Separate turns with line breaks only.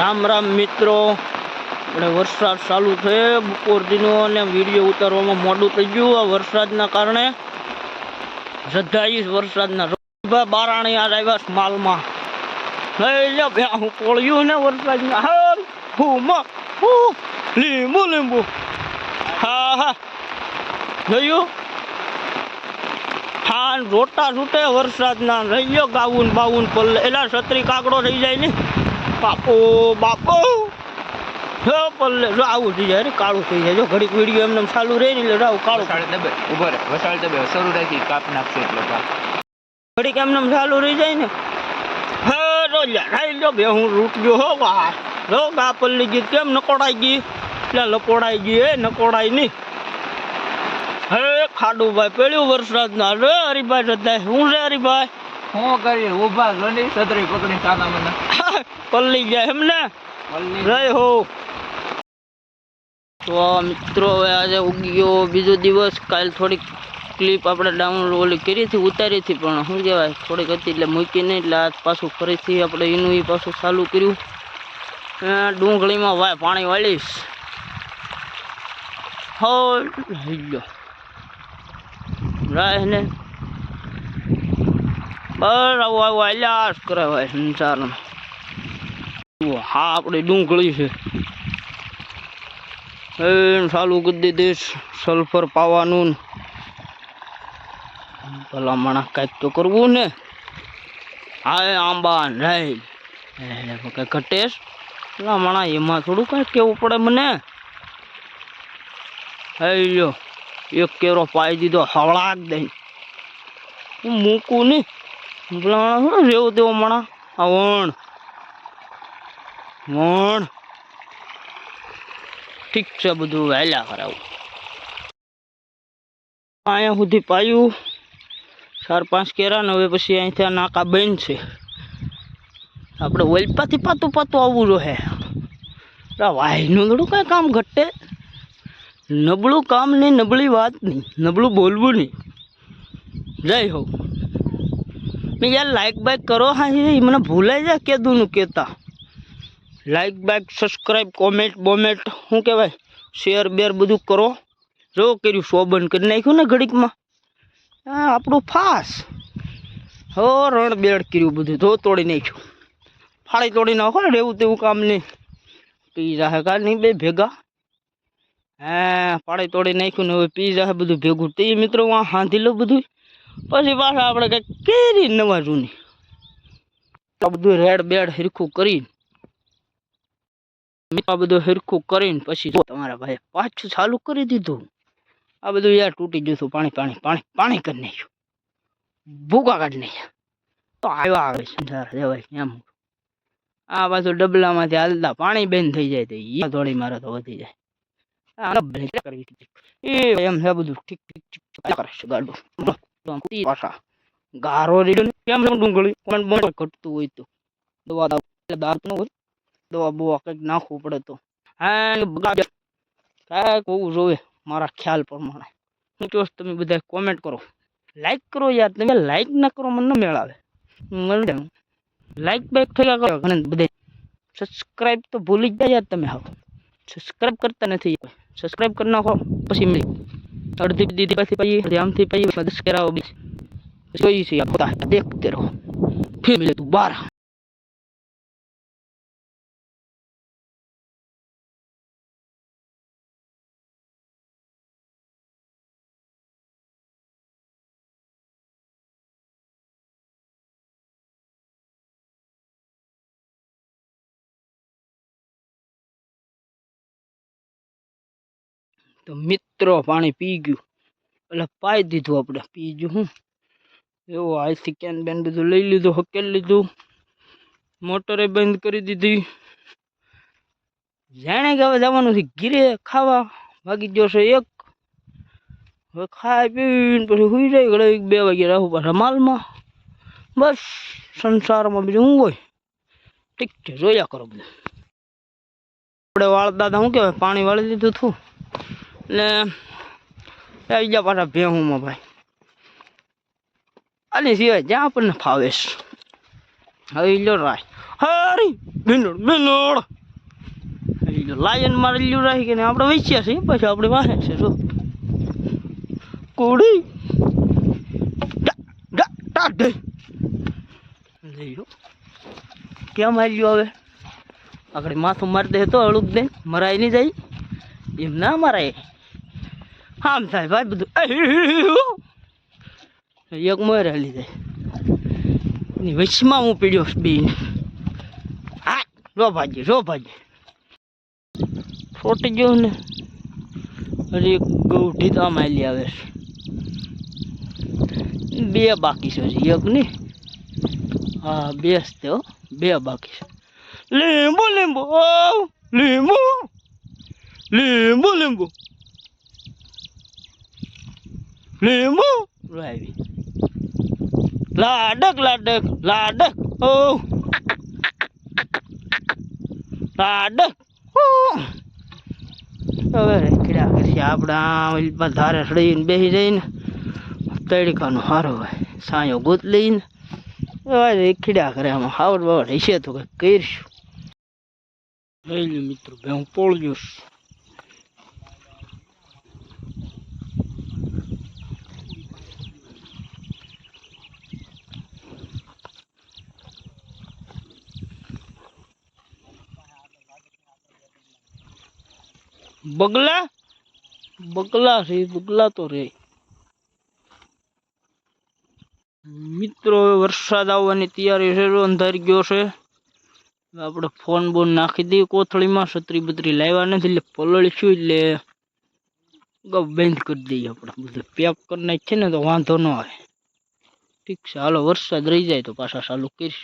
રામ રામ મિત્રો, આપણે વરસાદ ચાલુ છે બપોર દીનો અને વિડીયો ઉતારવામાં મોડું થઈ ગયું આ વરસાદના કારણે. જધાઈશ વરસાદના બારાણી આ આવ્યા માલમાં હું પોળ્યું ને વરસાદના હાર લીંબુ લીંબુ હા હા જોયું. હા રોટા છૂટે વરસાદના રહી ગયો ગાવું બાવું પલ્લે એલા છત્રી કાકડો થઈ જાય ને બાપો બાપો પલ્લે જો આવું થઈ જાય કાળું થઈ જાય. જો ઘડીક વિડીયો એમને ચાલુ રહે ને એટલે રાવ કાળું દબે ઉભો રહે વસાળ દબે શરૂ રાખી કાપ નાખશે એટલે ઘડીક એમને ચાલુ રહી જાય ને હા રોલ્યા રાઈ લો બે હું રૂટ ગયો હો વા રો ગા પલ્લી ગઈ કેમ નકોડાઈ ગઈ એટલે લકોડાઈ ગઈ એ નકોડાઈ નહીં. હે ખાડું ભાઈ પેલું વરસાદના રે હરીભાઈ જતા હું રે હરીભાઈ
હું કરી ઉભા ગણી છત્રી પકડી કાના મને
પલ્લી જાય એમને રહી હો. તો મિત્રો હવે આજે ઉગી ગયો બીજો દિવસ. કાલ થોડીક ક્લિપ આપણે ડાઉનલોડ ઓલી કરી હતી ઉતારી હતી પણ શું કહેવાય થોડીક હતી એટલે મૂકી નહીં એટલે આજ પાછું ફરીથી આપણે એનું એ પાછું ચાલુ કર્યું. ડુંગળીમાં ભાઈ પાણી વાળીશ હો લઈ ગયો રાહ ને બસ આવું આવું આલ્યાસ કરે ભાઈ સંસારમાં. હા આપણી ડુંગળી છે ચાલુ કરી દીધીશ સલ્ફર પાવાનું. ભલા માણસ કાંઈક તો કરવું ને. હા આંબા નહીં કઈ ઘટેશ ભલા માણસ એમાં થોડું કાંઈ કેવું પડે મને. હઈ લ્યો એક કેરો પાઈ દીધો હવળાક દઈ હું મૂકું નહીં ભલા માણસ શું રેવું તેવો માણસ આ વણ વણ ઠીક છે બધું વહેલા કરાવું. અહીંયા સુધી પાયું 4-5 કેરા ને હવે પછી અહીંથી નાકા બંધ છે. આપણે વલપાથી પાતું પાતું આવવું જોઈએ. વાયનું થોડું કાંઈ કામ ઘટે. નબળું કામ નહીં નબળી વાત નહીં નબળું બોલવું નહીં. જય હો મેં યાર લાઈક બાઈક કરો. હા એ મને ભૂલાઈ જાય કીધું કહેતા. લાઈક બાઈક સબસ્ક્રાઈબ કોમેન્ટ બોમેન્ટ શું કહેવાય શેર બેર બધું કરો. જો કર્યું શોબન કરી નાખ્યું ને ઘડીકમાં હા આપણું ફાસ હો રણ બેડ કર્યું બધું જો તોડી નાખ્યું. ફાળી તોડી નાખો ને એવું તેવું કામ નહીં. પી જાહે કા નહીં બે ભેગા હા ફાળી તોડી નાખ્યું ને હવે પી જાહે બધું ભેગું. તે મિત્રો હાંધી લો બધું પછી પાછા આપણે કંઈક કેરી નવા જૂની બધું રેડ બેડ હરખું કરીને આ બધું હરખું કરીને પછી તમારા ભાઈ પાછું ચાલુ કરી દીધું. આ બધું યાર તૂટી ગયું પાણી પાણી પાણી પાણી કરી નાખ્યું ભૂકા કાઢી નાખ્યા. તો આવ્યા આવે સંસાર દેવાય એમ. આ પાછું ડબલામાંથી હાલતા પાણી બંધ થઈ જાય તો એ થોડી મારે તો વધી જાય. એમ છે બધું ઠીક ઠીક ઠીક કરે છે ગાડું પાછા ગારો કેમ ડુંગળી ઘટતું હોય તો દવા દાંત ન હોય દવા બવા કંઈક નાખવું પડે તો હા કાંઈક હોવું જોવે મારા ખ્યાલ પ્રમાણે. હું કહો તમે બધા કોમેન્ટ કરો લાઈક કરો યાર. તમે લાઈક ના કરો મને ન મેળ આવે. લાઈક બાઈક થયા કરો ઘણા બધા. સબસ્ક્રાઈબ તો ભૂલી જ જાય યાર તમે. હાવ સબસ્ક્રાઈબ કરતા નથી. સબસ્ક્રાઈબ કરી નાખો પછી મળી અડધી દીધી પછી આમથી પછી 10 કરાવો જોઈ છે દેખતે રહો ફિર મિલે તું 12. તો મિત્રો પાણી પી ગયું એટલે પાઈ દીધું આપણે પી ગયું. હું એવું આઈથી કેન બેન બધું લઈ લીધું હકેલ લીધું મોટરે બંધ કરી દીધી. જાણે કે હવે જવાનું છે ગીરે ખાવા વાગી ગયો છે 1. હવે ખાઈ પીને પછી સુઈ જાય ઘરે 2 વાગે રહું પાછા માલમાં. બસ સંસારમાં બીજું શું હોય. ઠીક છે જોયા કરો બધું. આપણે વાળતા હતા શું કહેવાય પાણી વાળી દીધું હતું એટલે આવી ગયા પાછા ભેહુંમાં ભાઈ. આની સિવાય જ્યાં આપણને ફાવે હવે લો રાય હરી બિનોડ બિનોડ જો લાયન મારેલું રાખી કે આપણે વેચ્યા છે પછી આપણે વાહે છે જો કોડી કેમ માર્યું હવે આગળ માથું મારી દે તો અળુક દે મરાય નહીં જાય એમ ના મરાય આમ થાય ભાઈ બધું એક મોર હાલી જાય એની વચમાં હું પીડ્યો બેન હા રો ભાજી ફોટી ગયો ને અરે એક ગૌઠી તો આમ હાલી આવે છે બે બાકી છે હજી એક નહીં હા બે જ તે હો બે બાકી છે લીંબુ લીંબુ લીંબુ લીંબુ લીંબુ લીંબુ આવી લાડક લાડક લાડક ઓ લાડક હવે રેખડા કરશે આપણા ધારે સડીને બેસી જઈને તડકાનો હારો હોય સાયો ગોત લઈને રેખડા કરે આમાં હાવડ બાવડ હશે તો કંઈક કરીશું લઈ લો મિત્રો ભાઈ હું પોળ્યો છું બગલા બગલા છે બગલા તો રે મિત્રો વરસાદ આવવાની તૈયારી છે અંધારી ગયો છે આપણે ફોન બોન નાખી દઈએ કોથળીમાં છત્રી બત્રી લાવ્યા નથી એટલે પલળીશું એટલે બંધ કરી દઈએ આપણે બધું પેક કરી નાખીએ ને તો વાંધો ન આવે ઠીક છે હાલો વરસાદ રહી જાય તો પાછા ચાલુ કરીશું